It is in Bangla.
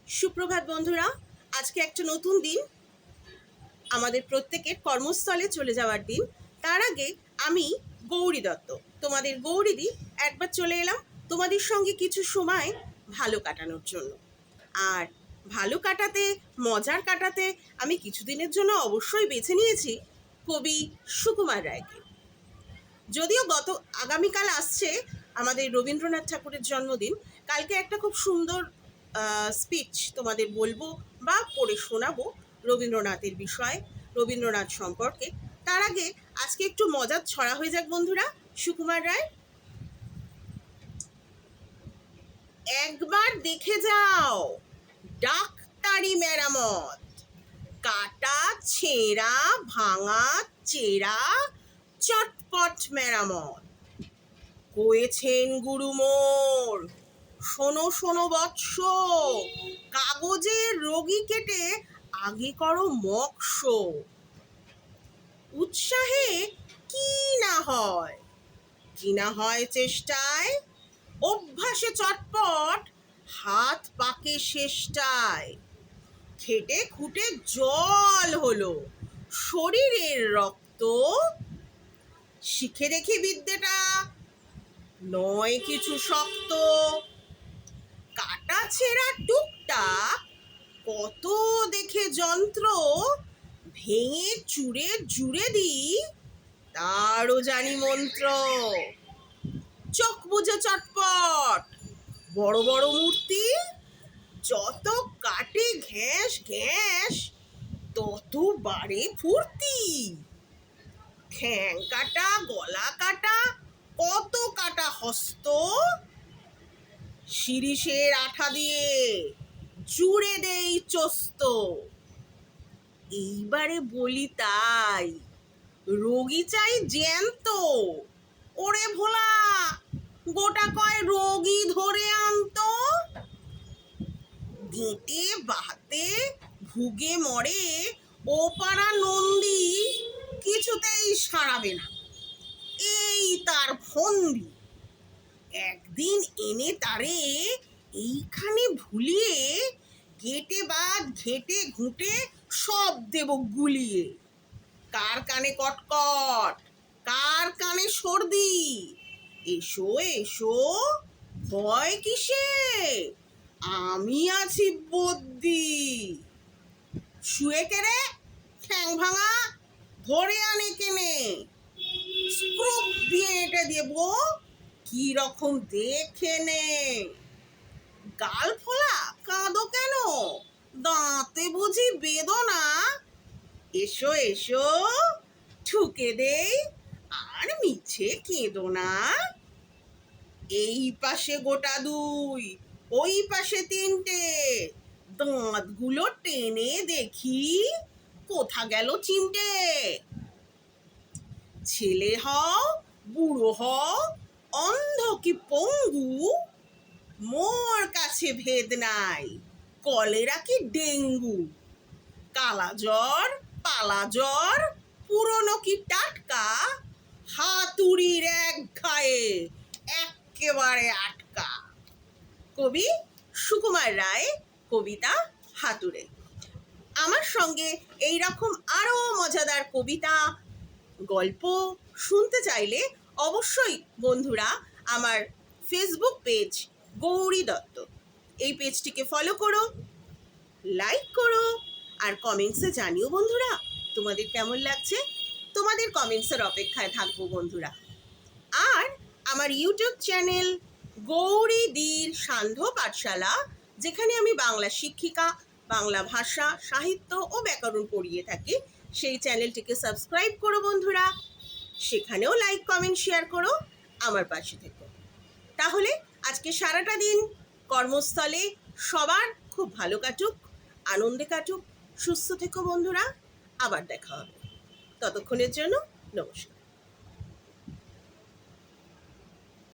সুপ্রভাত বন্ধুরা, আজকে একটা নতুন দিন, আমাদের প্রত্যেকের কর্মস্থলে চলে যাওয়ার দিন। তার আগে আমি গৌরী দত্ত, তোমাদের গৌরীদি, একবার চলে এলাম তোমাদের সঙ্গে কিছু সময় ভালো কাটানোর জন্য। আর ভালো কাটাতে, মজার কাটাতে আমি কিছুদিনের জন্য অবশ্যই বেছে নিয়েছি কবি সুকুমার রায়কে। যদিও আগামীকাল আসছে আমাদের রবীন্দ্রনাথ ঠাকুরের জন্মদিন, কালকে একটা খুব সুন্দর স্পিচ তোমাদের বলবো বা পড়ে শোনাবো রবীন্দ্রনাথের বিষয়ে, রবীন্দ্রনাথ সম্পর্কে। তার আগে আজকে একটু মজার ছড়া হয়ে যাক বন্ধুরা। সুকুমার রায়, একবার দেখে যাও ডাক্তারি মেরামত, কাটা ছেঁড়া ভাঙা চেরা চটপট মেরামত। কয়েছেন গুরু মোর, শোনো শোনো বৎস, কাগজের রোগী কেটে আগে করো মক্ষ। উৎসাহে কি না হয়, কি না হয় চেষ্টায়, অভ্যাসে চটপট হাত পাকে শেষটায়। খেটে খুঁটে জল হলো শরীরের রক্ত, শিখে দেখি বিদ্যেটা নয় কিছু শক্ত। কাটা ছেঁড়া টুকটাক কত দেখে যন্ত্র, ভেঙে চুরে জুড়ে দিই তারও জানি মন্ত্র। চোখ বুঝে চটপট বড় বড় মূর্তি, যত কাটে ঘ্যাস ঘ্যাস তত বাড়ে ফুর্তি। ঠ্যাং কাটা গলা কাটা কত কাটা হস্ত, শিরিষের আঠা দিয়ে জুড়ে দেই চস্ত। এইবারে বলি তাই, রোগী চাই জ্যান্ত, ওরে ভোলা গোটা কয় রোগী ধরে আনতো। গেঁটে বাতে ভুগে মরে ও পাড়া নন্দী, কিছুতেই সারাবে না এই তার ফন্দি। একদিন এনে তারে এইখানে ভুলিয়ে, গেটে বাদ ঘেটে ঘুঁটে সব দেব গুলিয়ে। কার কানে কটকট, কার কানে সর্দি, এসো এসো ভয় কিসে, আমি আছি বদ্যি। শুয়ে কেড়ে ঠ্যাং ভাঙা ধরে আনে কেনে, স্ক্রুপ দিয়ে এঁটে দেবো কি রকম দেখে নে। গাল ফোলা কাঁদো কেন, দাঁতে বুঝি বেদনা, এসো এসো ঠুকে দেই আর মিছে কেঁদো না। এই পাশে গোটা দুই, ওই পাশে তিনটে, দাঁতগুলো টেনে দেখি কোথা গেল চিমটে। ছেলে হও বুড়ো হও অন্ধ কি পঙ্গু, মোর কাছে ভেদ নাই কলেরা কি ডেঙ্গু। কালা জ্বর পালা জ্বর পুরনো কি টাটকা, হাতুড়ির এক ঘায়ে একেবারে আটকা। কবি সুকুমার রায়, কবিতা হাতুড়ে। আমার সঙ্গে এই রকম আরো মজাদার কবিতা, গল্প শুনতে চাইলে অবশ্যই বন্ধুরা আমার ফেসবুক পেজ গৌরী দত্ত, এই পেজটিকে ফলো করো, লাইক করো, আর কমেন্টসে জানিও বন্ধুরা তোমাদের কেমন লাগছে। তোমাদের কমেন্টসের অপেক্ষায় থাকবো বন্ধুরা। আর আমার ইউটিউব চ্যানেল গৌরীদির সান্ধ্য পাঠশালা, যেখানে আমি বাংলা শিক্ষিকা, বাংলা ভাষা সাহিত্য ও ব্যাকরণ পড়িয়ে থাকি, সেই চ্যানেলটিকে সাবস্ক্রাইব করো বন্ধুরা। সেখানেও লাইক কমেন্ট শেয়ার করো, আমার পাশে থেকো। তাহলে আজকে সারাটা দিন কর্মস্থলে সবার খুব ভালো কাটুক, আনন্দে কাটুক। সুস্থ থেকো বন্ধুরা, আবার দেখা হবে। ততক্ষণের জন্য নমস্কার।